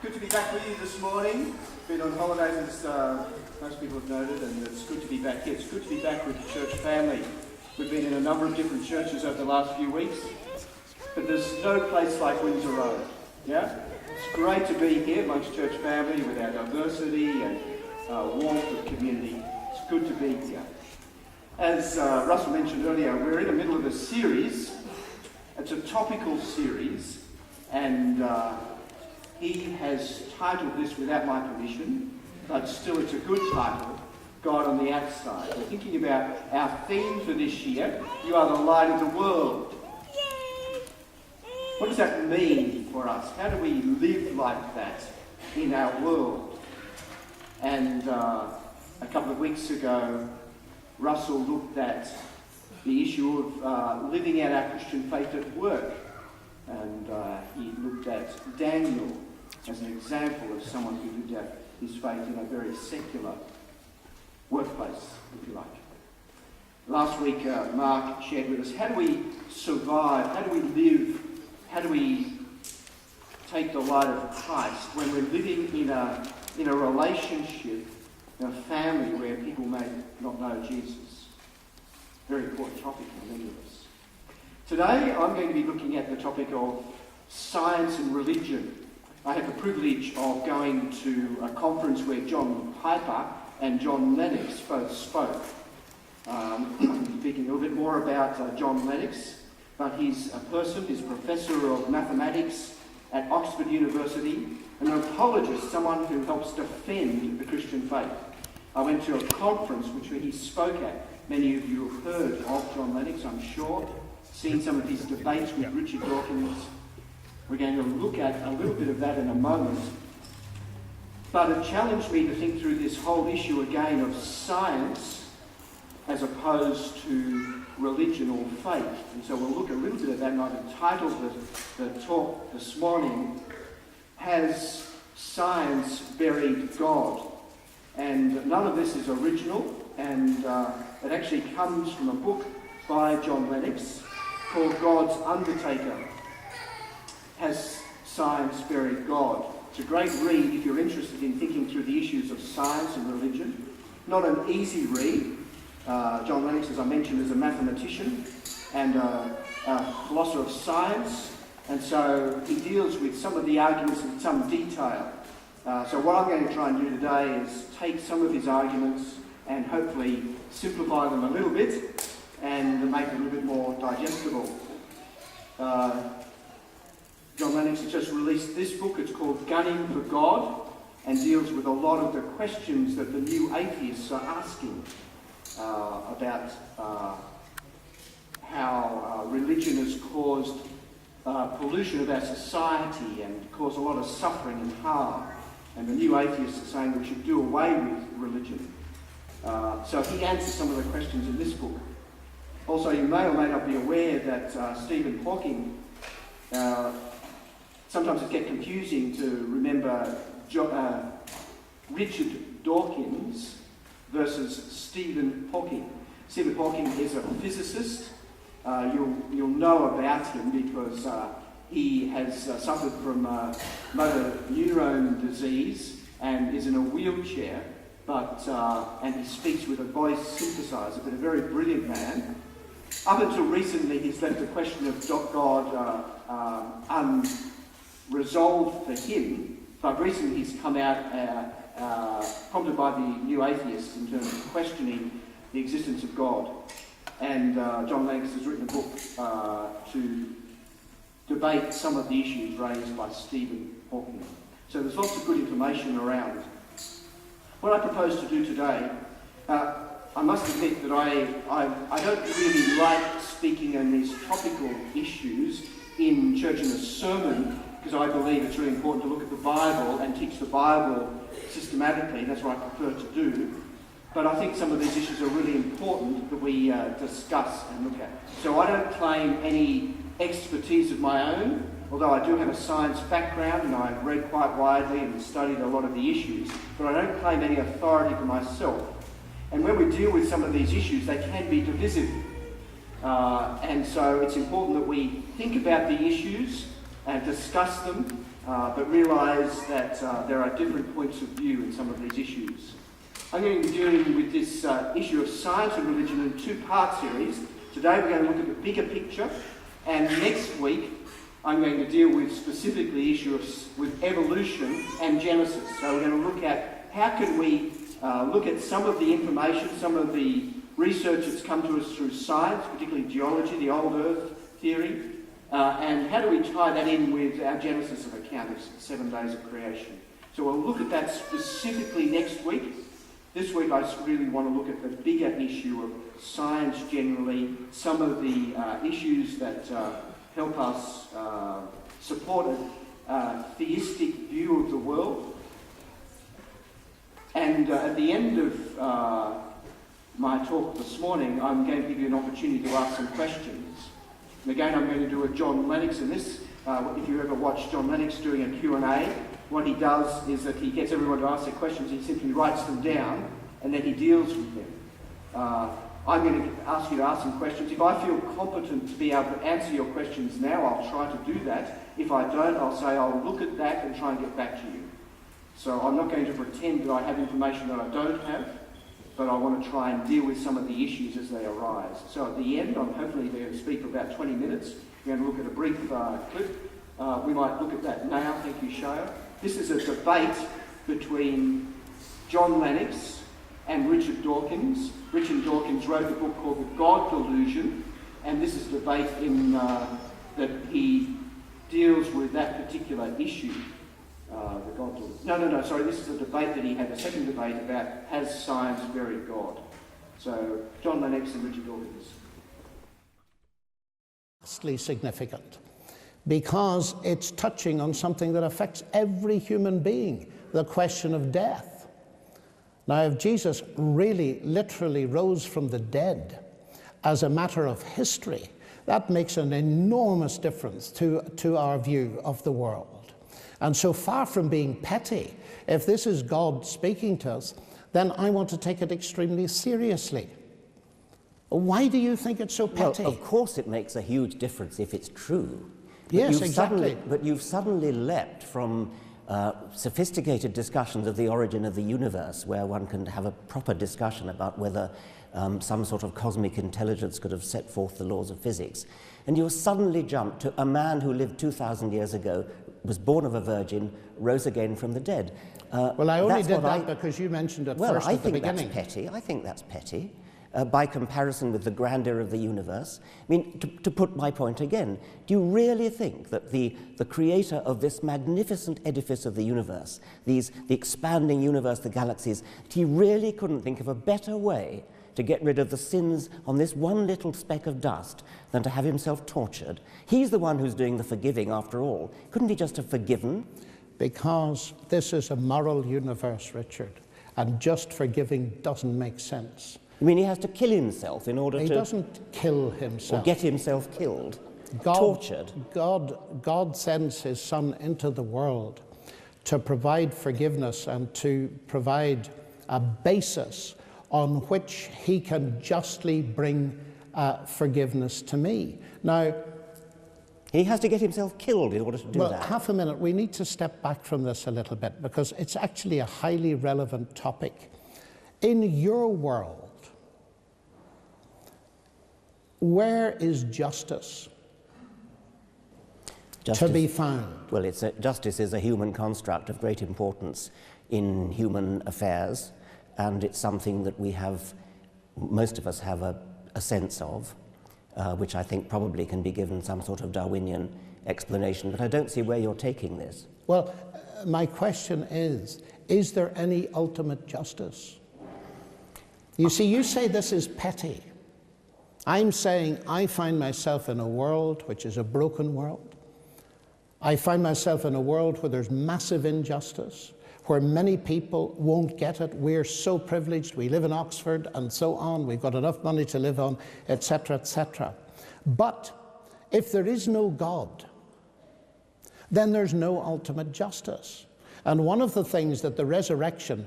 Good to be back with you this morning. Been on holidays, as most people have noted, and it's good to be back here. It's good to be back with the church family. We've been in a number of different churches over the last few weeks, but there's no place like Windsor Road. Yeah? It's great to be here amongst church family with our diversity and warmth of community. It's good to be here. As Russell mentioned earlier, we're in the middle of a series. It's a topical series, and he has titled this without my permission, but still it's a good title, God on the Outside. We're thinking about our theme for this year, You Are the Light of the World. What does that mean for us? How do we live like that in our world? And a couple of weeks ago, Russell looked at the issue of living out our Christian faith at work. And he looked at Daniel as an example of someone who lived out his faith in a very secular workplace, if you like. Last week, Mark shared with us, how do we survive, how do we live, how do we take the light of Christ when we're living in a relationship, in a family where people may not know Jesus? Very important topic for many of us. Today, I'm going to be looking at the topic of science and religion. I had the privilege of going to a conference where John Piper and John Lennox both spoke. Speaking a little bit more about John Lennox, but he's a professor of mathematics at Oxford University, an apologist, someone who helps defend the Christian faith. I went to a conference which he spoke at. Many of you have heard of John Lennox, I'm sure. Seen some of his debates with Richard Dawkins. We're going to look at a little bit of that in a moment. But it challenged me to think through this whole issue again of science as opposed to religion or faith. And so we'll look a little bit at that, and I've entitled the talk this morning, Has Science Buried God? And none of this is original, and it actually comes from a book by John Lennox called God's Undertaker. Has Science Buried God? It's a great read if you're interested in thinking through the issues of science and religion. Not an easy read. John Lennox, as I mentioned, is a mathematician and a philosopher of science, and so he deals with some of the arguments in some detail. So what I'm going to try and do today is take some of his arguments and hopefully simplify them a little bit and make it a little bit more digestible. John Lennox has just released this book. It's called Gunning for God, and deals with a lot of the questions that the new atheists are asking about how religion has caused pollution of our society and caused a lot of suffering and harm. And the new atheists are saying we should do away with religion. So he answers some of the questions in this book. Also, you may or may not be aware that Stephen Hawking, sometimes it gets confusing to remember Richard Dawkins versus Stephen Hawking. Stephen Hawking is a physicist. You'll know about him because he has suffered from motor neurone disease and is in a wheelchair, and he speaks with a voice synthesizer, but a very brilliant man. Up until recently, he's left the question of God unresolved for him, but recently he's come out prompted by the new atheists in terms of questioning the existence of God. And John Lennox has written a book to debate some of the issues raised by Stephen Hawking. So there's lots of good information around. What I propose to do today, I must admit that I don't really like speaking on these topical issues in church in a sermon, because I believe it's really important to look at the Bible and teach the Bible systematically. That's what I prefer to do. But I think some of these issues are really important that we discuss and look at. So I don't claim any expertise of my own, although I do have a science background and I've read quite widely and studied a lot of the issues, but I don't claim any authority for myself. And when we deal with some of these issues, they can be divisive. And so it's important that we think about the issues and discuss them, but realise that there are different points of view in some of these issues. I'm going to be dealing with this issue of science and religion in a two-part series. Today we're going to look at the bigger picture, and next week I'm going to deal with specifically the issue with evolution and Genesis. So we're going to look at how can we look at some of the information, some of the research that's come to us through science, particularly geology, the old Earth theory, and how do we tie that in with our Genesis of account of 7 days of creation. So we'll look at that specifically next week. This week I really want to look at the bigger issue of science generally, some of the issues that help us support a theistic view of the world. And at the end of my talk this morning, I'm going to give you an opportunity to ask some questions. And again, I'm going to do a John Lennox in this. If you ever watch John Lennox doing a Q&A, what he does is that he gets everyone to ask their questions, he simply writes them down, and then he deals with them. I'm going to ask you to ask some questions. If I feel competent to be able to answer your questions now, I'll try to do that. If I don't, I'll say I'll look at that and try and get back to you. So I'm not going to pretend that I have information that I don't have, but I want to try and deal with some of the issues as they arise. So at the end, I'm hopefully going to speak for about 20 minutes. We're going to look at a brief clip. We might look at that now. Thank you, Shaya. This is a debate between John Lennox and Richard Dawkins. Richard Dawkins wrote a book called The God Delusion, and this is a debate in that he deals with that particular issue. The God Delusion. Sorry, this is a debate that he had, a second debate about has science buried God. So, John Lennox and Richard Dawkins. Vastly significant, because it's touching on something that affects every human being, the question of death. Now, if Jesus really literally rose from the dead as a matter of history, that makes an enormous difference to our view of the world. And so far from being petty, if this is God speaking to us, then I want to take it extremely seriously. Why do you think it's so petty? Well, of course it makes a huge difference if it's true. Yes, exactly. But you've suddenly leapt from sophisticated discussions of the origin of the universe, where one can have a proper discussion about whether some sort of cosmic intelligence could have set forth the laws of physics. And you suddenly jump to a man who lived 2,000 years ago, was born of a virgin, rose again from the dead. Well, I only did that because you mentioned it first at the beginning. I think that's petty. By comparison with the grandeur of the universe. I mean, to put my point again, do you really think that the creator of this magnificent edifice of the universe, the expanding universe, the galaxies, he really couldn't think of a better way to get rid of the sins on this one little speck of dust than to have himself tortured? He's the one who's doing the forgiving after all. Couldn't he just have forgiven? Because this is a moral universe, Richard, and just forgiving doesn't make sense. I mean, he has to kill himself in order He doesn't kill himself. Or get himself killed, tortured. God sends his Son into the world to provide forgiveness and to provide a basis on which he can justly bring forgiveness to me. Now, he has to get himself killed in order to do that. Well, half a minute. We need to step back from this a little bit because it's actually a highly relevant topic. In your world, where is justice to be found? Well, justice is a human construct of great importance in human affairs, and it's something that most of us have a sense of, which I think probably can be given some sort of Darwinian explanation, but I don't see where you're taking this. Well, my question is there any ultimate justice? You see, you say this is petty. I'm saying I find myself in a world which is a broken world. I find myself in a world where there's massive injustice, where many people won't get it. We're so privileged. We live in Oxford and so on. We've got enough money to live on, etc., etc. But if there is no God, then there's no ultimate justice. And one of the things that the resurrection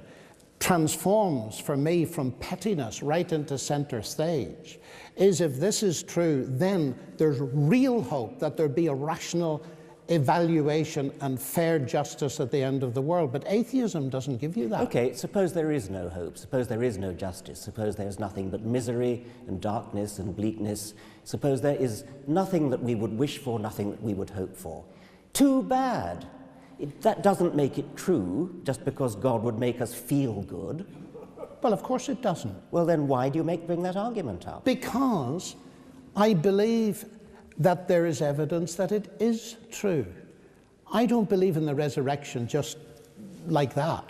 transforms for me from pettiness right into center stage is, if this is true, then there's real hope that there be a rational evaluation and fair justice at the end of the world. But atheism doesn't give you that. Okay, suppose there is no hope, suppose there is no justice, suppose there's nothing but misery and darkness and bleakness, suppose there is nothing that we would wish for, nothing that we would hope for. Too bad. That doesn't make it true just because God would make us feel good. Well, of course it doesn't. Well, then why do you bring that argument up? Because I believe that there is evidence that it is true. I don't believe in the resurrection just like that,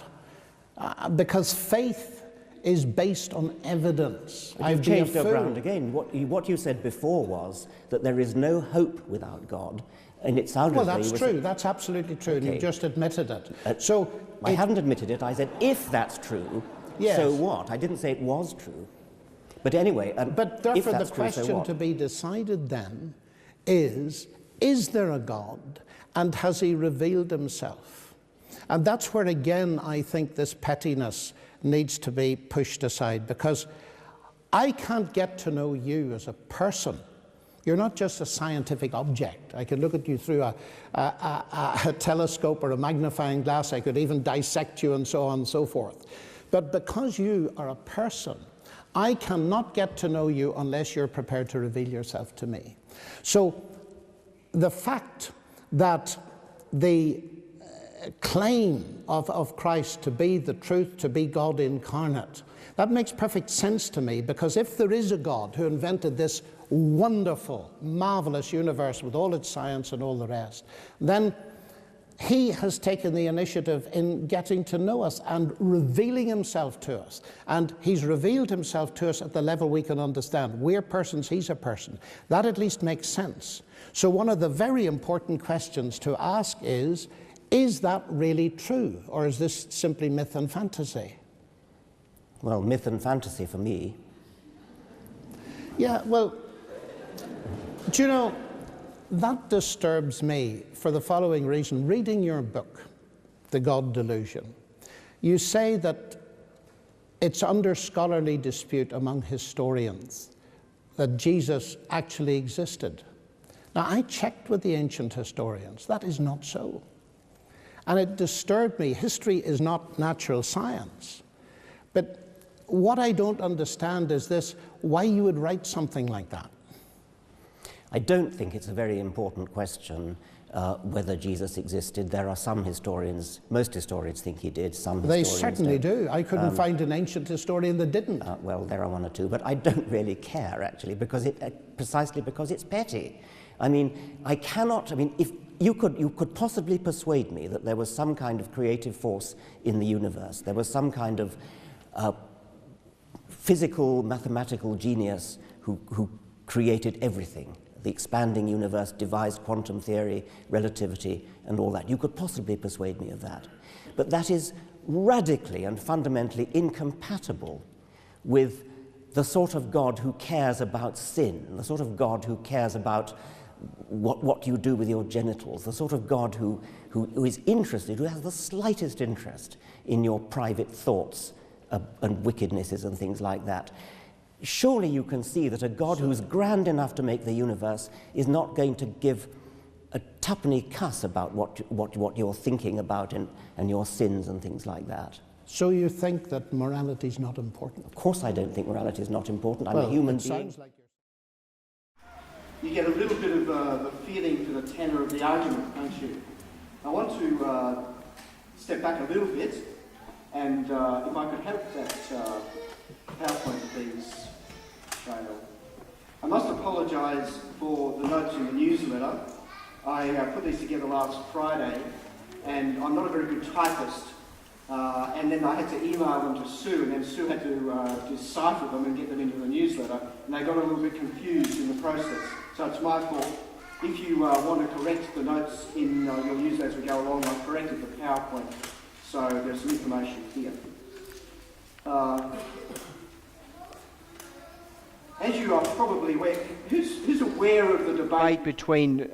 because faith is based on evidence. You've changed your ground again. What you said before was that there is no hope without God, and it sounded well, that's true. That's absolutely true, and you just admitted it. So I haven't admitted it. I said if that's true, yes. So what? I didn't say it was true. But anyway, but therefore the true, question so to be decided then is there a God, and has he revealed himself? And that's where again I think this pettiness needs to be pushed aside, because I can't get to know you as a person. You're not just a scientific object. I could look at you through a telescope or a magnifying glass. I could even dissect you and so on and so forth. But because you are a person, I cannot get to know you unless you're prepared to reveal yourself to me. So the fact that the claim of Christ to be the truth, to be God incarnate, that makes perfect sense to me, because if there is a God who invented this wonderful, marvelous universe with all its science and all the rest, then he has taken the initiative in getting to know us and revealing himself to us. And he's revealed himself to us at the level we can understand. We're persons, he's a person. That at least makes sense. So one of the very important questions to ask is that really true? Or is this simply myth and fantasy? Well, myth and fantasy for me. Yeah, well, do you know, that disturbs me for the following reason. Reading your book, The God Delusion, you say that it's under scholarly dispute among historians that Jesus actually existed. Now, I checked with the ancient historians. That is not so. And it disturbed me. History is not natural science. But what I don't understand is this, why you would write something like that. I don't think it's a very important question whether Jesus existed. There are some historians, most historians think he did, some They historians certainly don't. do. I couldn't find an ancient historian that didn't. Well, there are one or two, but I don't really care, actually, because precisely because it's petty. I mean, if you could possibly persuade me that there was some kind of creative force in the universe, there was some kind of physical, mathematical genius who created everything, the expanding universe, devised quantum theory, relativity, and all that. You could possibly persuade me of that. But that is radically and fundamentally incompatible with the sort of God who cares about sin, the sort of God who cares about what you do with your genitals, the sort of God who is interested, who has the slightest interest in your private thoughts and wickednesses and things like that. Surely you can see that a God who's grand enough to make the universe is not going to give a tuppenny cuss about what you're thinking about and your sins and things like that. So you think that morality is not important? Of course I don't think morality is not important. I'm a human being. Sounds like you get a little bit of the feeling for the tenor of the argument, don't you? I want to step back a little bit, and if I could have that PowerPoint, please, Shale. I must apologise for the notes in the newsletter. I put these together last Friday, and I'm not a very good typist. And then I had to email them to Sue, and then Sue had to decipher them and get them into the newsletter, and they got a little bit confused in the process. So it's my fault. If you want to correct the notes in your newsletter as we go along, I've corrected the PowerPoint. So there's some information here. As you are probably aware, who's aware of the debate between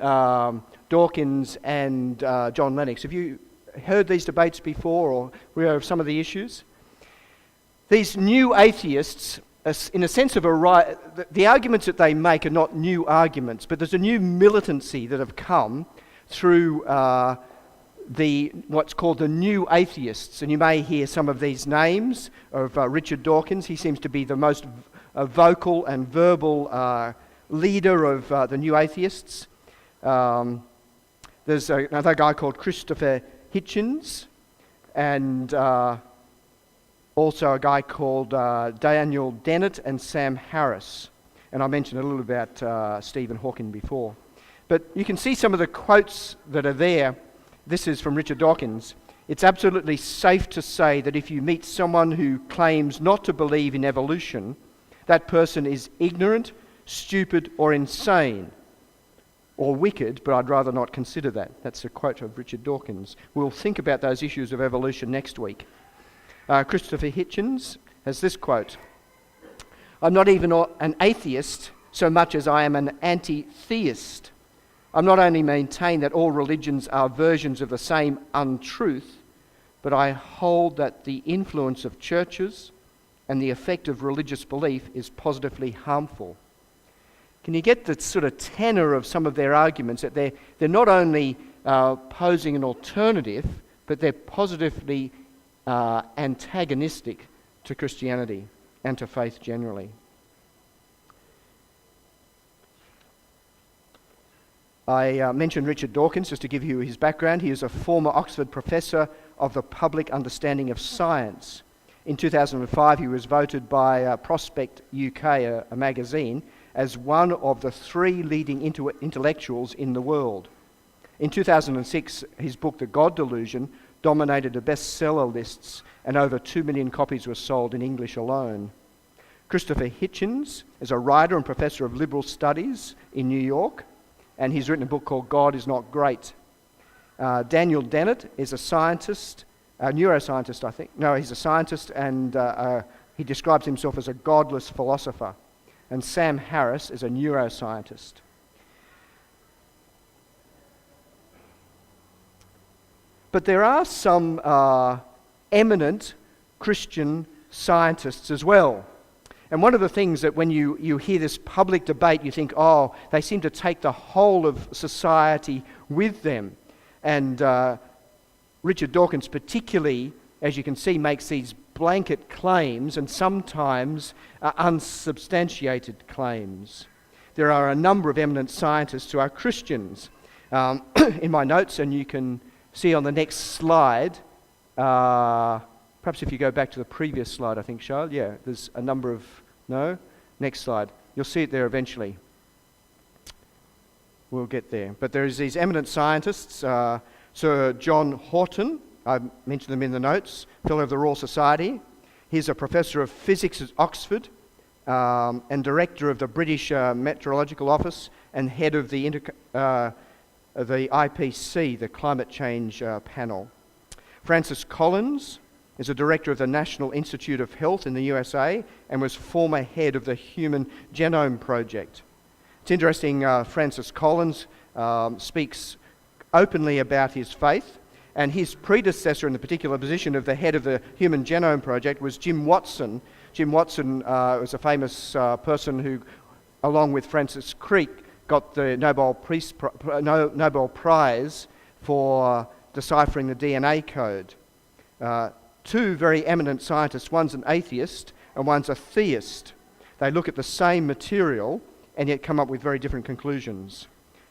Dawkins and John Lennox? Have you heard these debates before, or aware of some of the issues? These new atheists, in a sense of a right, the arguments that they make are not new arguments, but there's a new militancy that have come through what's called the New Atheists. And you may hear some of these names of Richard Dawkins. He seems to be the most vocal and verbal leader of the New Atheists. There's another guy called Christopher Hitchens, and also a guy called Daniel Dennett and Sam Harris. And I mentioned a little about Stephen Hawking before. But you can see some of the quotes that are there. This is from Richard Dawkins. It's absolutely safe to say that if you meet someone who claims not to believe in evolution, that person is ignorant, stupid, or insane, or wicked, but I'd rather not consider that. That's a quote of Richard Dawkins. We'll think about those issues of evolution next week. Christopher Hitchens has this quote: I'm not even an atheist so much as I am an anti-theist. I not only maintain that all religions are versions of the same untruth, but I hold that the influence of churches and the effect of religious belief is positively harmful. Can you get the sort of tenor of some of their arguments, that they're not only posing an alternative, but they're positively antagonistic to Christianity and to faith generally? I mentioned Richard Dawkins just to give you his background. He is a former Oxford Professor of the Public Understanding of Science. In 2005, he was voted by Prospect UK, a magazine, as one of the 3 leading intellectuals in the world. In 2006, his book, The God Delusion, dominated the bestseller lists, and over 2 million copies were sold in English alone. Christopher Hitchens is a writer and professor of liberal studies in New York, and he's written a book called God is Not Great. Daniel Dennett is a scientist, a neuroscientist, I think. No, he's a scientist, and he describes himself as a godless philosopher. And Sam Harris is a neuroscientist. But there are some eminent Christian scientists as well. And one of the things that when you hear this public debate, you think, oh, they seem to take the whole of society with them. And Richard Dawkins particularly, as you can see, makes these blanket claims and sometimes unsubstantiated claims. There are a number of eminent scientists who are Christians. In my notes, and you can see on the next slide, perhaps if you go back to the previous slide, I think, Charles, yeah, there's a number of, no? Next slide. You'll see it there eventually. We'll get there. But there's these eminent scientists, Sir John Horton, I mentioned them in the notes, Fellow of the Royal Society. He's a Professor of Physics at Oxford and Director of the British Meteorological Office and Head of the IPC, the Climate Change Panel. Francis Collins is a Director of the National Institute of Health in the USA and was former head of the Human Genome Project. It's interesting, Francis Collins speaks openly about his faith, and his predecessor in the particular position of the head of the Human Genome Project was Jim Watson. Jim Watson was a famous person who, along with Francis Crick, got the Nobel Prize for deciphering the DNA code. 2 very eminent scientists, one's an atheist and one's a theist. They look at the same material and yet come up with very different conclusions.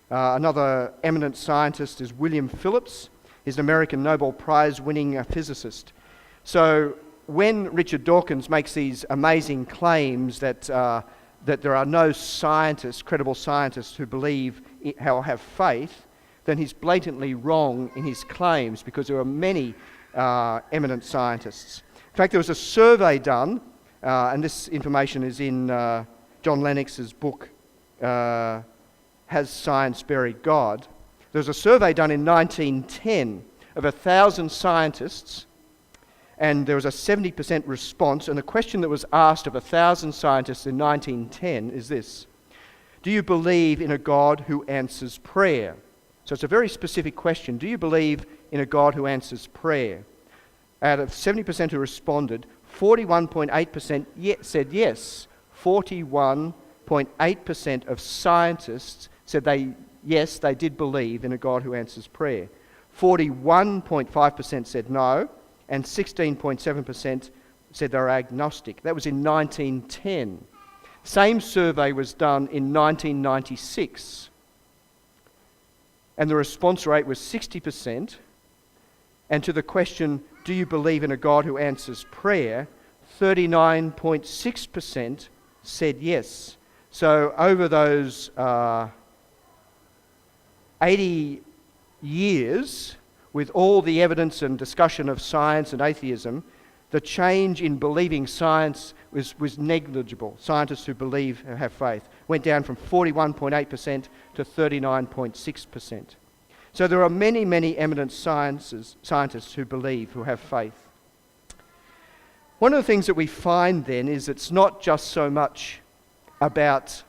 Another eminent scientist is William Phillips. He's an American Nobel Prize winning physicist. So when Richard Dawkins makes these amazing claims that there are no scientists, credible scientists who believe or have faith, then he's blatantly wrong in his claims, because there are many eminent scientists. In fact, there was a survey done, and this information is in John Lennox's book, Has Science Buried God? There was a survey done in 1910 of 1,000 scientists, and there was a 70% response, and the question that was asked of 1,000 scientists in 1910 is this: do you believe in a God who answers prayer? So it's a very specific question. Do you believe in a God who answers prayer? Out of 70% who responded, 41.8% said yes. 41.8% of scientists said they yes, they did believe in a God who answers prayer. 41.5% said no, and 16.7% said they were agnostic. That was in 1910. Same survey was done in 1996, and the response rate was 60%. And to the question, do you believe in a God who answers prayer, 39.6% said yes. So over those 80 years, with all the evidence and discussion of science and atheism, the change in believing science was negligible. Scientists who believe, who have faith, went down from 41.8% to 39.6%. So there are many, many eminent scientists who believe, who have faith. One of the things that we find then is it's not just so much about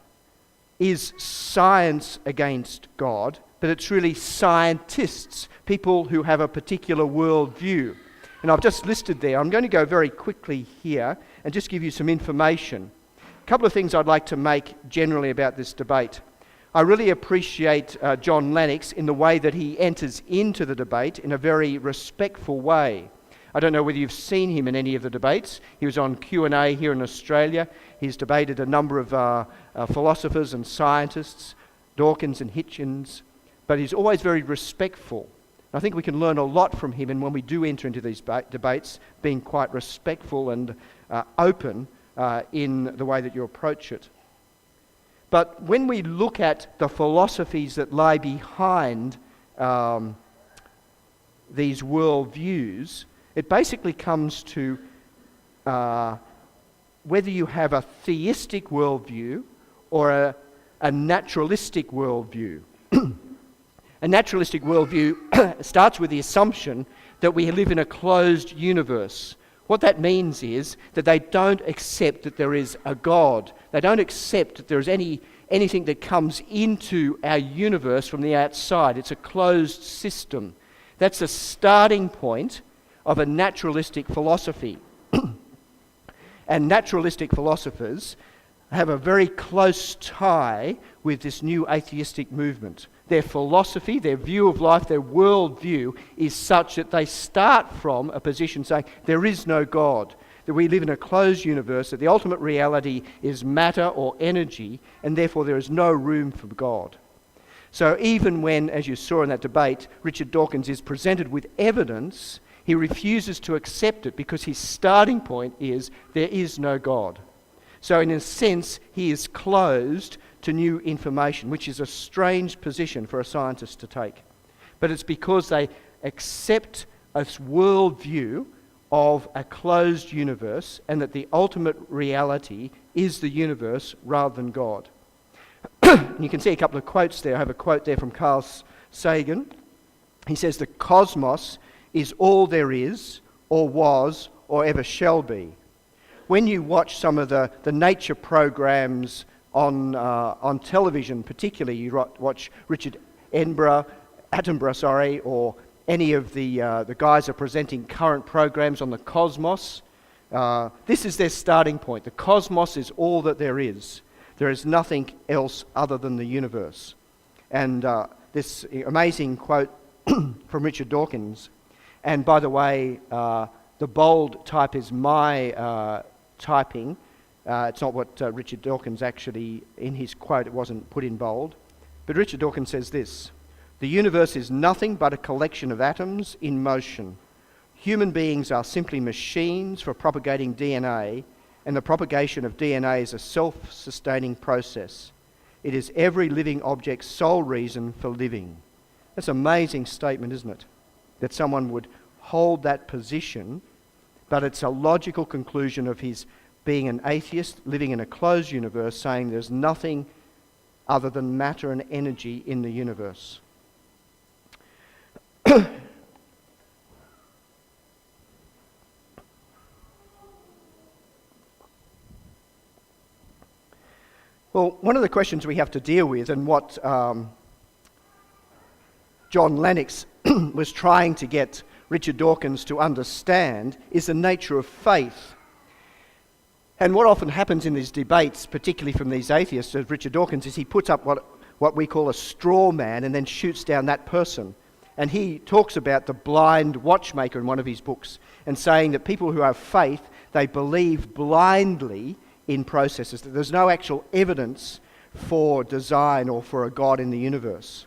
is science against God, but it's really scientists, people who have a particular worldview. And I've just listed there. I'm going to go very quickly here and just give you some information. A couple of things I'd like to make generally about this debate. I really appreciate John Lennox in the way that he enters into the debate in a very respectful way. I don't know whether you've seen him in any of the debates. He was on Q&A here in Australia. He's debated a number of philosophers and scientists, Dawkins and Hitchens, but he's always very respectful. I think we can learn a lot from him, and when we do enter into these debates, being quite respectful and open in the way that you approach it. But when we look at the philosophies that lie behind these worldviews, it basically comes to whether you have a theistic worldview or a naturalistic worldview. A naturalistic worldview starts with the assumption that we live in a closed universe. What that means is that they don't accept that there is a God. They don't accept that there is anything that comes into our universe from the outside. It's a closed system. That's a starting point of a naturalistic philosophy. And naturalistic philosophers have a very close tie with this new atheistic movement. Their philosophy, their view of life, their worldview is such that they start from a position saying there is no God, that we live in a closed universe, that the ultimate reality is matter or energy, and therefore there is no room for God. So even when, as you saw in that debate, Richard Dawkins is presented with evidence, he refuses to accept it because his starting point is there is no God. So in a sense, he is closed to new information, which is a strange position for a scientist to take. But it's because they accept a worldview of a closed universe and that the ultimate reality is the universe rather than God. You can see a couple of quotes there. I have a quote there from Carl Sagan. He says, "The cosmos is all there is, or was, or ever shall be." When you watch some of the nature programs on television, particularly, you watch Richard Attenborough, or any of the guys are presenting current programs on the cosmos. This is their starting point. The cosmos is all that there is. There is nothing else other than the universe. And this amazing quote from Richard Dawkins. And by the way, the bold type is my typing. It's not what Richard Dawkins actually, in his quote, it wasn't put in bold. But Richard Dawkins says this: "The universe is nothing but a collection of atoms in motion. Human beings are simply machines for propagating DNA, and the propagation of DNA is a self-sustaining process. It is every living object's sole reason for living." That's an amazing statement, isn't it? That someone would hold that position, but it's a logical conclusion of his being an atheist, living in a closed universe, saying there's nothing other than matter and energy in the universe. Well, one of the questions we have to deal with, and what John Lennox was trying to get Richard Dawkins to understand, is the nature of faith. And what often happens in these debates, particularly from these atheists, as Richard Dawkins, is he puts up what we call a straw man and then shoots down that person. And he talks about the blind watchmaker in one of his books and saying that people who have faith, they believe blindly in processes, that there's no actual evidence for design or for a God in the universe.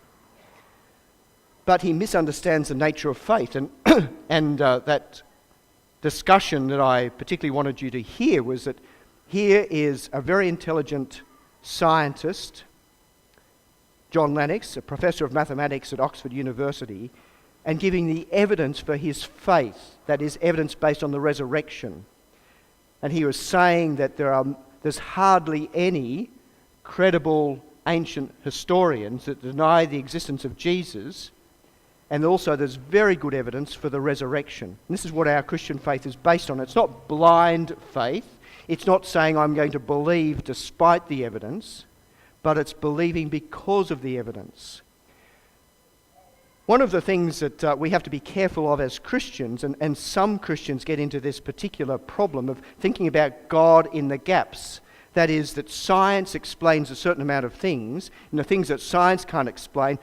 But he misunderstands the nature of faith, and, that discussion that I particularly wanted you to hear was that here is a very intelligent scientist, John Lennox, a professor of mathematics at Oxford University, and giving the evidence for his faith, that is evidence based on the resurrection. And he was saying that there's hardly any credible ancient historians that deny the existence of Jesus, and also there's very good evidence for the resurrection. And this is what our Christian faith is based on. It's not blind faith. It's not saying I'm going to believe despite the evidence, but it's believing because of the evidence. One of the things that we have to be careful of as Christians, and some Christians get into this particular problem of thinking about God in the gaps. That is, that science explains a certain amount of things, and the things that science can't explain,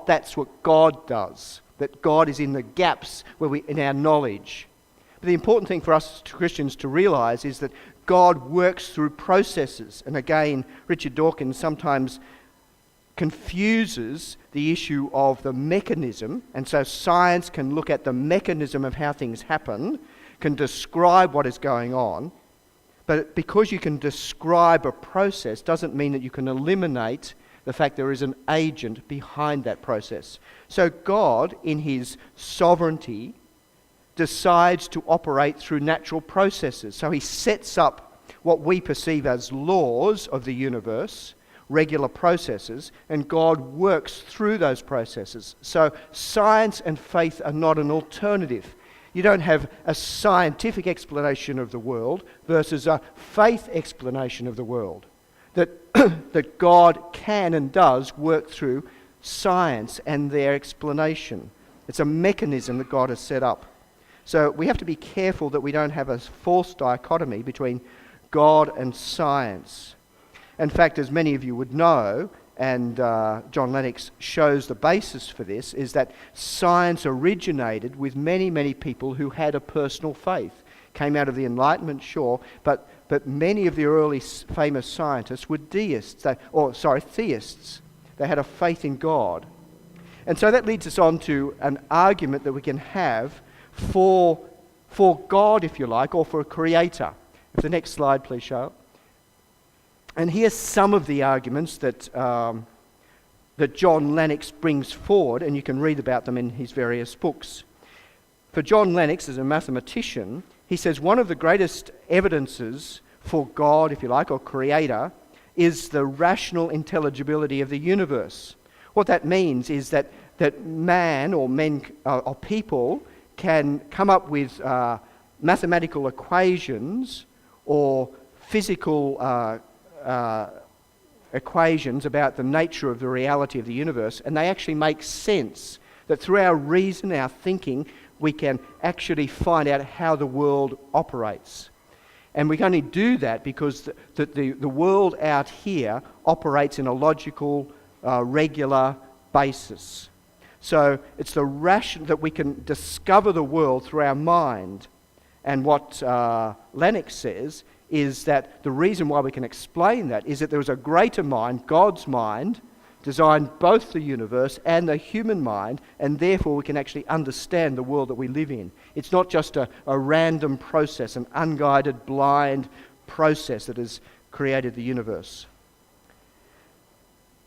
that's what God does. That God is in the gaps in our knowledge. But the important thing for us Christians to realise is that God works through processes. And again, Richard Dawkins sometimes confuses the issue of the mechanism, and so science can look at the mechanism of how things happen, can describe what is going on, but because you can describe a process doesn't mean that you can eliminate the fact there is an agent behind that process. So God, in his sovereignty, decides to operate through natural processes. So he sets up what we perceive as laws of the universe, regular processes, and God works through those processes. So science and faith are not an alternative. You don't have a scientific explanation of the world versus a faith explanation of the world. That God can and does work through science and their explanation. It's a mechanism that God has set up. So we have to be careful that we don't have a false dichotomy between God and science. In fact, as many of you would know, and John Lennox shows the basis for this, is that science originated with many, many people who had a personal faith. Came out of the Enlightenment, sure, but many of the early famous scientists were theists. They had a faith in God. And so that leads us on to an argument that we can have for God, if you like, or for a creator. If the next slide, please, Charlotte. And here's some of the arguments that John Lennox brings forward, and you can read about them in his various books. For John Lennox, as a mathematician, he says one of the greatest evidences for God, if you like, or creator, is the rational intelligibility of the universe. What that means is that man or people can come up with mathematical equations or physical equations about the nature of the reality of the universe, and they actually make sense. That through our reason, our thinking, we can actually find out how the world operates. And we can only do that because the world out here operates in a logical, regular basis. So it's the ration that we can discover the world through our mind. And what Lennox says is that the reason why we can explain that is that there was a greater mind, God's mind, designed both the universe and the human mind, and therefore we can actually understand the world that we live in. It's not just a random process, an unguided, blind process that has created the universe.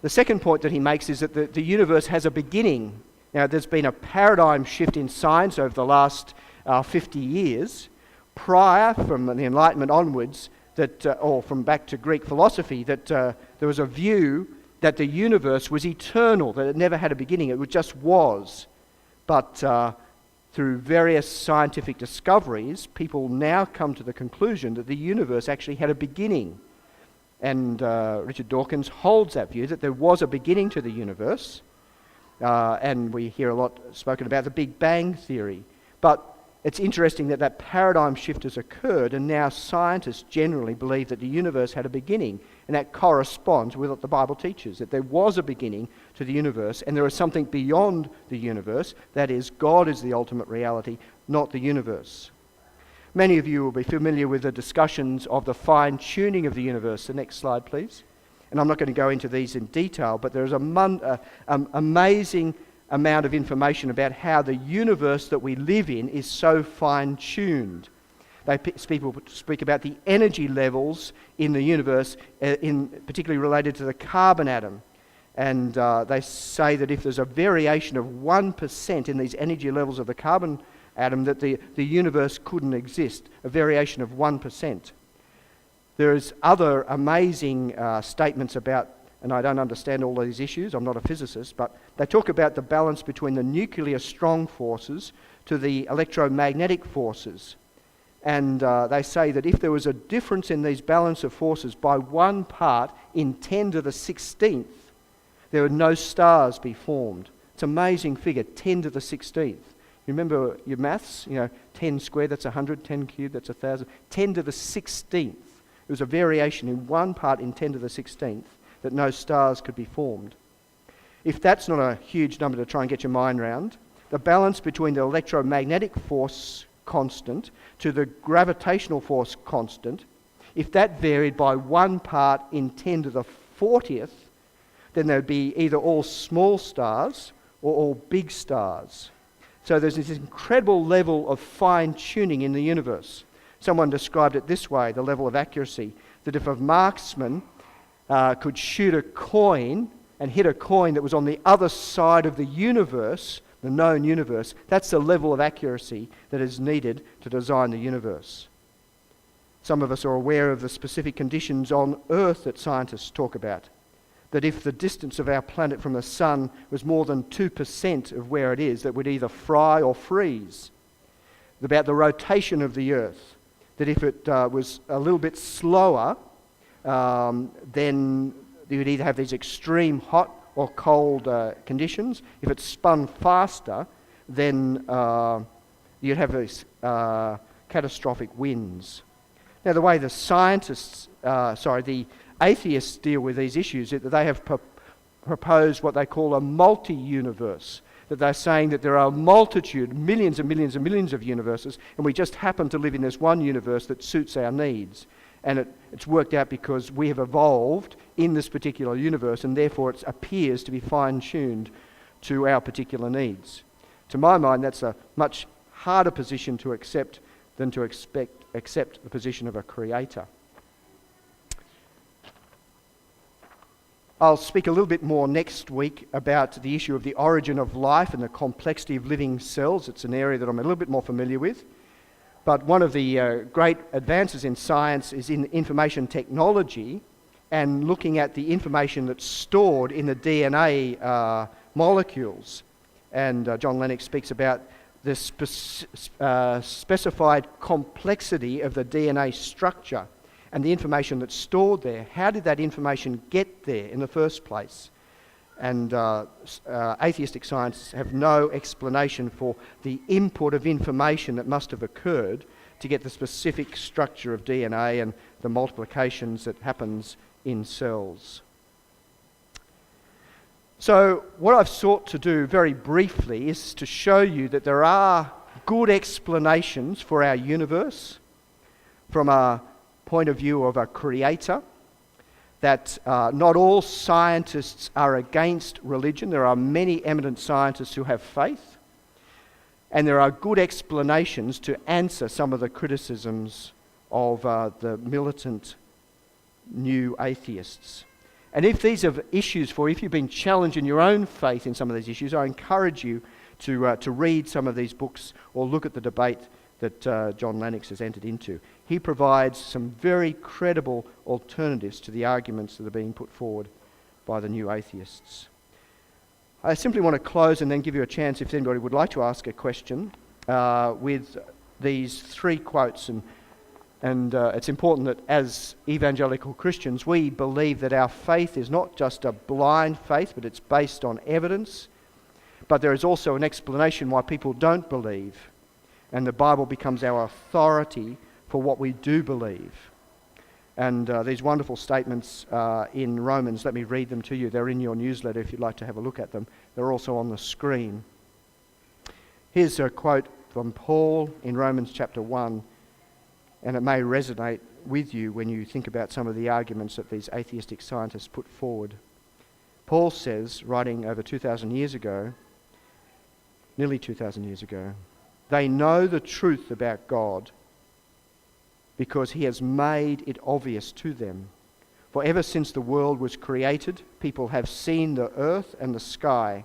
The second point that he makes is that the universe has a beginning. Now, there's been a paradigm shift in science over the last 50 years. Prior, from the Enlightenment onwards, or from back to Greek philosophy, that there was a view that the universe was eternal, that it never had a beginning, it just was. But through various scientific discoveries, people now come to the conclusion that the universe actually had a beginning. And Richard Dawkins holds that view, that there was a beginning to the universe. And we hear a lot spoken about the Big Bang theory. But it's interesting that that paradigm shift has occurred, and now scientists generally believe that the universe had a beginning, and that corresponds with what the Bible teaches, that there was a beginning to the universe, and there is something beyond the universe, that is, God is the ultimate reality, not the universe. Many of you will be familiar with the discussions of the fine-tuning of the universe. The next slide, please. And I'm not going to go into these in detail, but there's an amazing amount of information about how the universe that we live in is so fine-tuned. People speak about the energy levels in the universe, particularly related to the carbon atom. And they say that if there's a variation of 1% in these energy levels of the carbon atom, that the universe couldn't exist, a variation of 1%. There's other amazing statements about, and I don't understand all these issues, I'm not a physicist, but they talk about the balance between the nuclear strong forces to the electromagnetic forces. And they say that if there was a difference in these balance of forces by 1 part in 10 to the 16th, there would no stars be formed. It's an amazing figure, 10 to the 16th. You remember your maths? 10 squared, that's 100, 10 cubed, that's 1,000. 10 to the 16th. It was a variation in 1 part in 10 to the 16th that no stars could be formed. If that's not a huge number to try and get your mind round, the balance between the electromagnetic force constant to the gravitational force constant, if that varied by 1 part in 10 to the 40th, then there would be either all small stars or all big stars. So there's this incredible level of fine-tuning in the universe. Someone described it this way, the level of accuracy, that if a marksman could shoot a coin and hit a coin that was on the other side of the universe, the known universe, that's the level of accuracy that is needed to design the universe. Some of us are aware of the specific conditions on Earth that scientists talk about. That if the distance of our planet from the sun was more than 2% of where it is, that would either fry or freeze. About the rotation of the Earth, that if it was a little bit slower, then you would either have these extreme hot or cold conditions. If it spun faster, then you'd have these catastrophic winds. Now, the way the the atheists deal with these issues is that they have proposed what they call a multi-universe, that they're saying that there are a multitude, millions and millions and millions of universes, and we just happen to live in this one universe that suits our needs. And it's worked out because we have evolved in this particular universe, and therefore it appears to be fine-tuned to our particular needs. To my mind, that's a much harder position to accept than to accept the position of a creator. I'll speak a little bit more next week about the issue of the origin of life and the complexity of living cells. It's an area that I'm a little bit more familiar with. But one of the great advances in science is in information technology and looking at the information that's stored in the DNA molecules. And John Lennox speaks about the specified complexity of the DNA structure and the information that's stored there. How did that information get there in the first place? And atheistic scientists have no explanation for the input of information that must have occurred to get the specific structure of DNA and the multiplications that happens in cells. So what I've sought to do very briefly is to show you that there are good explanations for our universe from a point of view of a creator, that not all scientists are against religion. There are many eminent scientists who have faith, and there are good explanations to answer some of the criticisms of the militant new atheists. And if these are issues for you, if you've been challenged in your own faith in some of these issues, I encourage you to read some of these books or look at the debate that John Lennox has entered into. He provides some very credible alternatives to the arguments that are being put forward by the new atheists. I simply want to close and then give you a chance, if anybody would like to ask a question, with these 3 quotes. And it's important that as evangelical Christians, we believe that our faith is not just a blind faith, but it's based on evidence. But there is also an explanation why people don't believe. And the Bible becomes our authority for what we do believe. And these wonderful statements in Romans, let me read them to you. They're in your newsletter if you'd like to have a look at them. They're also on the screen. Here's a quote from Paul in Romans chapter 1, and it may resonate with you when you think about some of the arguments that these atheistic scientists put forward. Paul says, writing over 2,000 years ago, nearly 2,000 years ago, they know the truth about God because he has made it obvious to them. For ever since the world was created, people have seen the earth and the sky.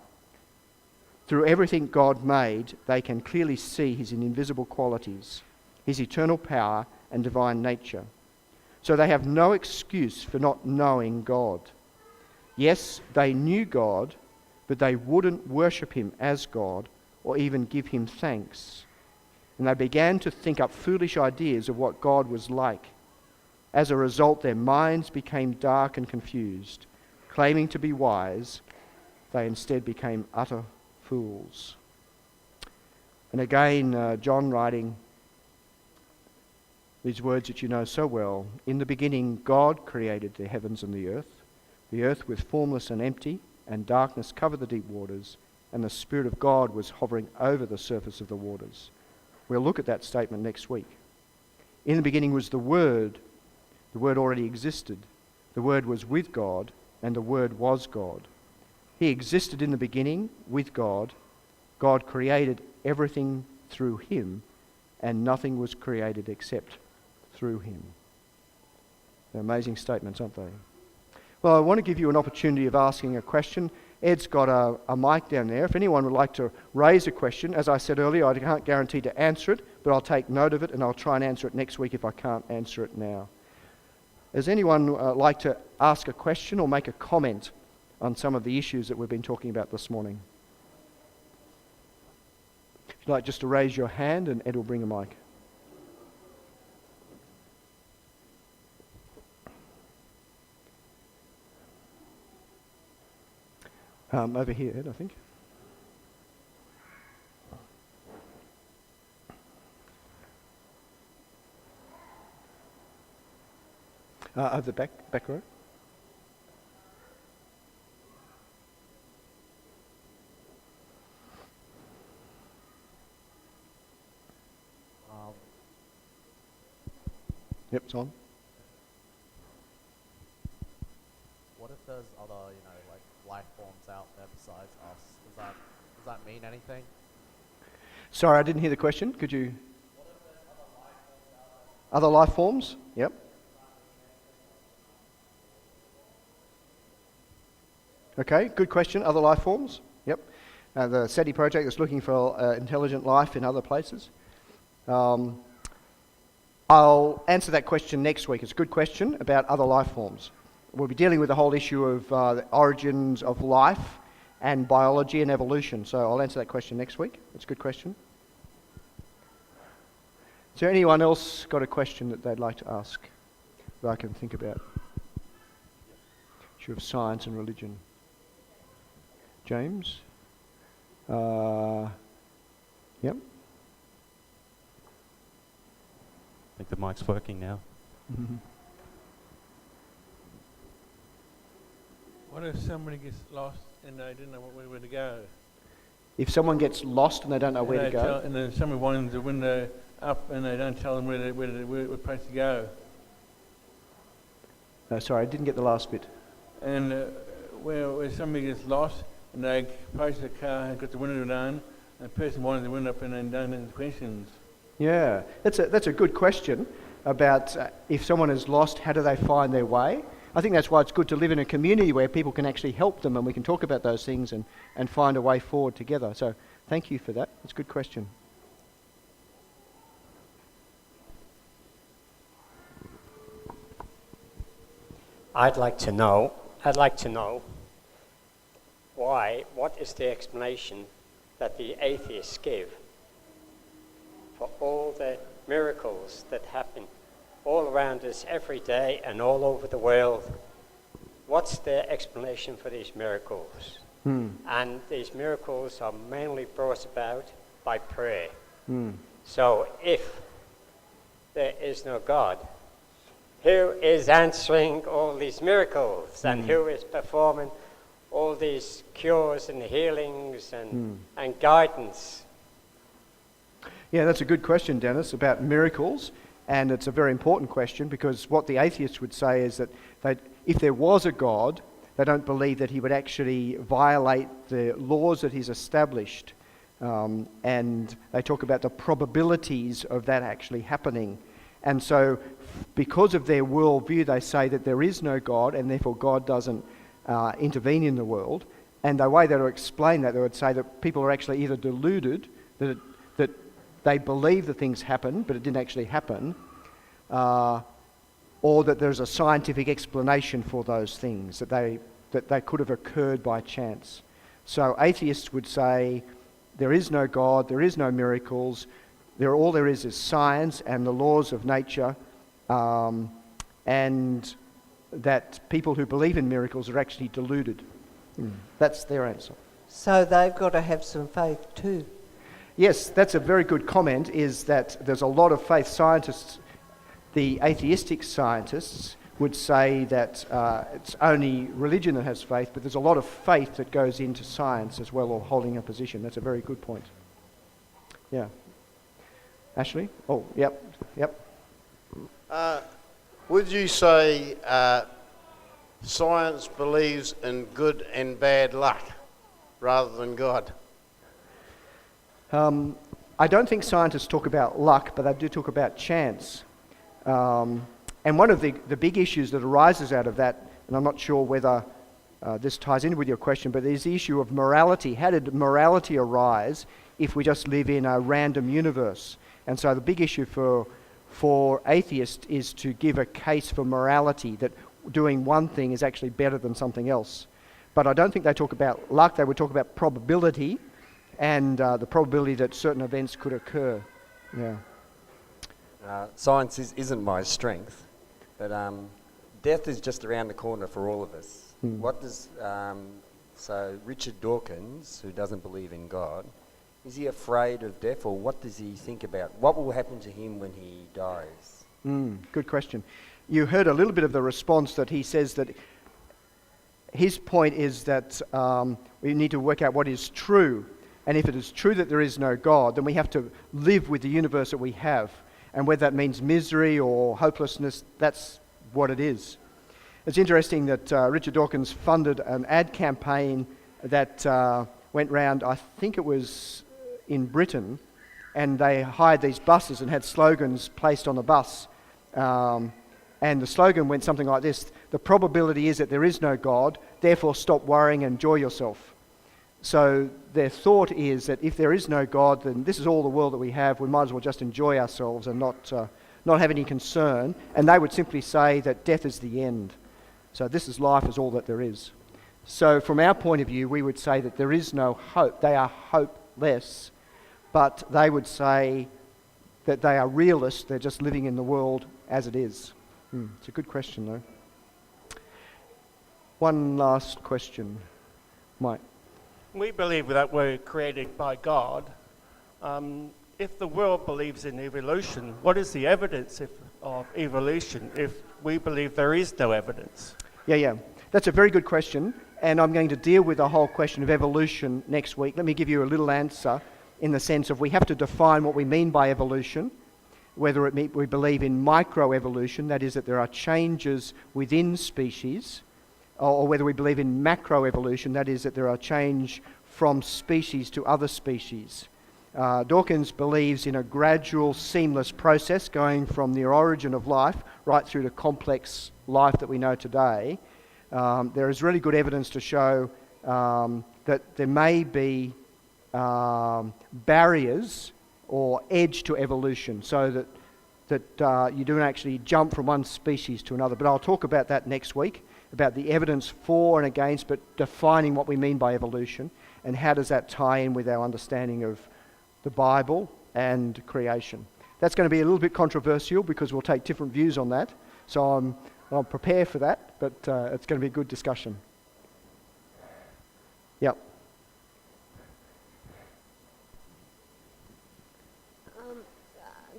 Through everything God made, they can clearly see his invisible qualities, his eternal power and divine nature. So they have no excuse for not knowing God. Yes, they knew God, but they wouldn't worship him as God or even give him thanks. And they began to think up foolish ideas of what God was like. As a result, their minds became dark and confused. Claiming to be wise, they instead became utter fools. And again, John writing these words that you know so well. In the beginning, God created the heavens and the earth was formless and empty, and darkness covered the deep waters, and the Spirit of God was hovering over the surface of the waters. We'll look at that statement next week. In the beginning was the Word. The Word already existed. The Word was with God, and the Word was God. He existed in the beginning with God. God created everything through him, and nothing was created except through him. They're amazing statements, aren't they? Well, I want to give you an opportunity of asking a question. Ed's got a mic down there. If anyone would like to raise a question, as I said earlier, I can't guarantee to answer it, but I'll take note of it and I'll try and answer it next week if I can't answer it now. Does anyone like to ask a question or make a comment on some of the issues that we've been talking about this morning? If you'd like just to raise your hand and Ed will bring a mic. Over here, Ed, I think. Over the back row. Yep, it's on. What if there's other, like life forms out there besides us? Does that mean anything? Sorry, I didn't hear the question. Could you? What if there's other Other life life forms out there? forms? Yep. Okay, good question. Other life forms? Yep. The SETI project is looking for intelligent life in other places. I'll answer that question next week. It's a good question about other life forms. We'll be dealing with the whole issue of the origins of life and biology and evolution. So I'll answer that question next week. It's a good question. Is there anyone else got a question that they'd like to ask that I can think about? Issue of science and religion. James? Yep. I think the mic's working now. Mm-hmm. What if somebody gets lost and they didn't know where to go? If someone gets lost and they don't know where to go? And then somebody winds the window up and they don't tell them what place to go. No, sorry, I didn't get the last bit. And where somebody gets lost and they approach the car and got the window down, and the person winds the window up and then don't answer questions. Yeah, that's a good question about if someone is lost, how do they find their way? I think that's why it's good to live in a community where people can actually help them and we can talk about those things and find a way forward together. So thank you for that. That's a good question. I'd like to know what is the explanation that the atheists give for all the miracles that happen all around us every day and all over the world. What's the explanation for these miracles? And these miracles are mainly brought about by prayer. So if there is no God, who is answering all these miracles and who is performing all these cures and healings and guidance? Yeah, that's a good question, Dennis, about miracles. And it's a very important question, because what the atheists would say is that if there was a God, they don't believe that he would actually violate the laws that he's established. And they talk about the probabilities of that actually happening. And so because of their worldview, they say that there is no God, and therefore God doesn't intervene in the world. And the way they would explain that, they would say that people are actually either deluded, that they believe that things happen, but it didn't actually happen, or that there's a scientific explanation for those things, that they could have occurred by chance. So atheists would say there is no God, there is no miracles, all there is science and the laws of nature, and that people who believe in miracles are actually deluded. That's their answer. So they've got to have some faith too. Yes, that's a very good comment, is that there's a lot of faith. Scientists, the atheistic scientists, would say that it's only religion that has faith, but there's a lot of faith that goes into science as well, or holding a position. That's a very good point. Yeah. Ashley? Oh, yep. Would you say science believes in good and bad luck rather than God? I don't think scientists talk about luck, but they do talk about chance. And one of the big issues that arises out of that, and I'm not sure whether this ties in with your question, but there's the issue of morality. How did morality arise if we just live in a random universe? And so the big issue for atheists is to give a case for morality, that doing one thing is actually better than something else. But I don't think they talk about luck. They would talk about probability, and the probability that certain events could occur. Yeah. Science isn't my strength, but death is just around the corner for all of us. What does so Richard Dawkins, who doesn't believe in God, is he afraid of death, or what does he think about? What will happen to him when he dies? Good question. You heard a little bit of the response, that he says that his point is that we need to work out what is true. And if it is true that there is no God, then we have to live with the universe that we have. And whether that means misery or hopelessness, that's what it is. It's interesting that Richard Dawkins funded an ad campaign that went round, I think it was in Britain, and they hired these buses and had slogans placed on the bus. And the slogan went something like this: the probability is that there is no God, therefore stop worrying and enjoy yourself. So their thought is that if there is no God, then this is all the world that we have. We might as well just enjoy ourselves and not have any concern. And they would simply say that death is the end. So this is life, is all that there is. So from our point of view, we would say that there is no hope. They are hopeless, but they would say that they are realists. They're just living in the world as it is. It's a good question, though. One last question, Mike. We believe that we're created by God. If the world believes in evolution, what is the evidence of evolution if we believe there is no evidence? Yeah. That's a very good question, and I'm going to deal with the whole question of evolution next week. Let me give you a little answer in the sense of we have to define what we mean by evolution, whether we believe in microevolution, that is that there are changes within species, or whether we believe in macroevolution, that is that there are change from species to other species. Dawkins believes in a gradual, seamless process going from the origin of life right through to complex life that we know today. There is really good evidence to show that there may be barriers or edge to evolution, so that you don't actually jump from one species to another. But I'll talk about that next week, about the evidence for and against, but defining what we mean by evolution, and how does that tie in with our understanding of the Bible and creation. That's going to be a little bit controversial because we'll take different views on that, so I'll prepare for that, but it's going to be a good discussion. Yep.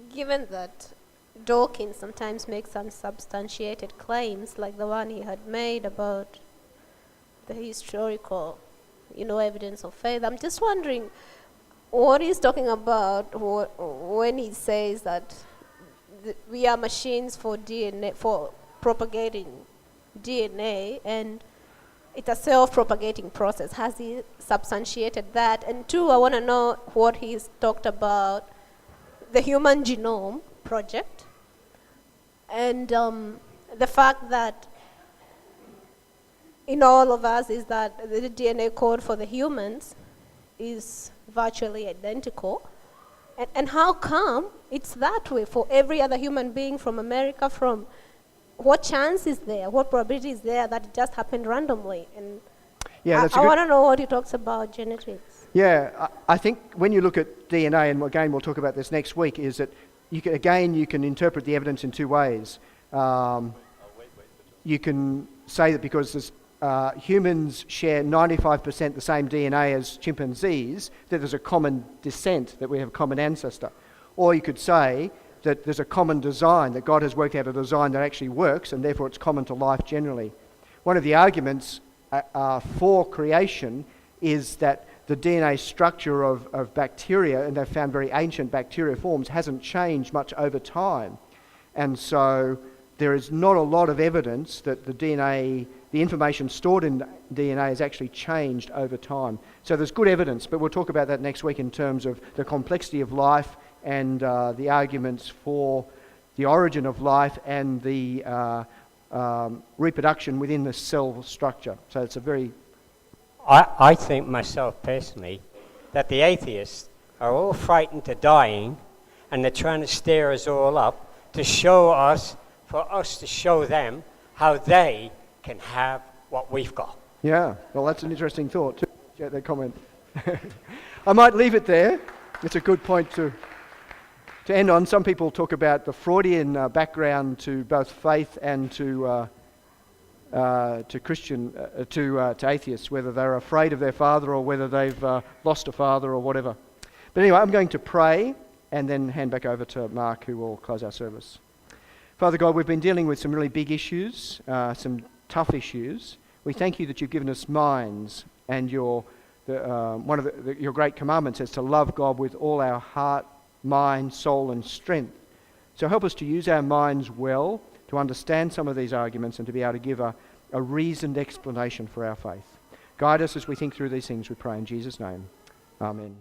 given that Dawkins sometimes makes unsubstantiated claims, like the one he had made about the historical, evidence of faith, I'm just wondering what he's talking about when he says that we are machines for DNA, for propagating DNA, and it's a self-propagating process. Has he substantiated that? And two, I want to know what he's talked about the Human Genome Project, and the fact that in all of us is that the DNA code for the humans is virtually identical. And how come it's that way for every other human being from America, from what chance is there, what probability is there that it just happened randomly? And yeah, I want to know what he talks about genetics. Yeah, I think when you look at DNA, and again we'll talk about this next week, is that you can interpret the evidence in two ways. You can say that because humans share 95% the same DNA as chimpanzees, that there's a common descent, that we have a common ancestor. Or you could say that there's a common design, that God has worked out a design that actually works, and therefore it's common to life generally. One of the arguments for creation is that the DNA structure of bacteria, and they've found very ancient bacteria forms, hasn't changed much over time. And so there is not a lot of evidence that the DNA, the information stored in DNA, has actually changed over time. So there's good evidence, but we'll talk about that next week in terms of the complexity of life and the arguments for the origin of life and the reproduction within the cell structure. So it's a very... I think myself personally that the atheists are all frightened to dying, and they're trying to stir us all up to show us, for us to show them how they can have what we've got. Yeah, well, that's an interesting thought too. Get that comment. I might leave it there. It's a good point to end on. Some people talk about the Freudian background to both faith and to atheists, whether they're afraid of their father or whether they've lost a father or whatever. But anyway, I'm going to pray and then hand back over to Mark, who will close our service. Father God, we've been dealing with some really big issues, some tough issues. We thank you that you've given us minds, and your great commandments is to love God with all our heart, mind, soul, and strength. So help us to use our minds well, to understand some of these arguments, and to be able to give a reasoned explanation for our faith. Guide us as we think through these things, we pray in Jesus' name. Amen.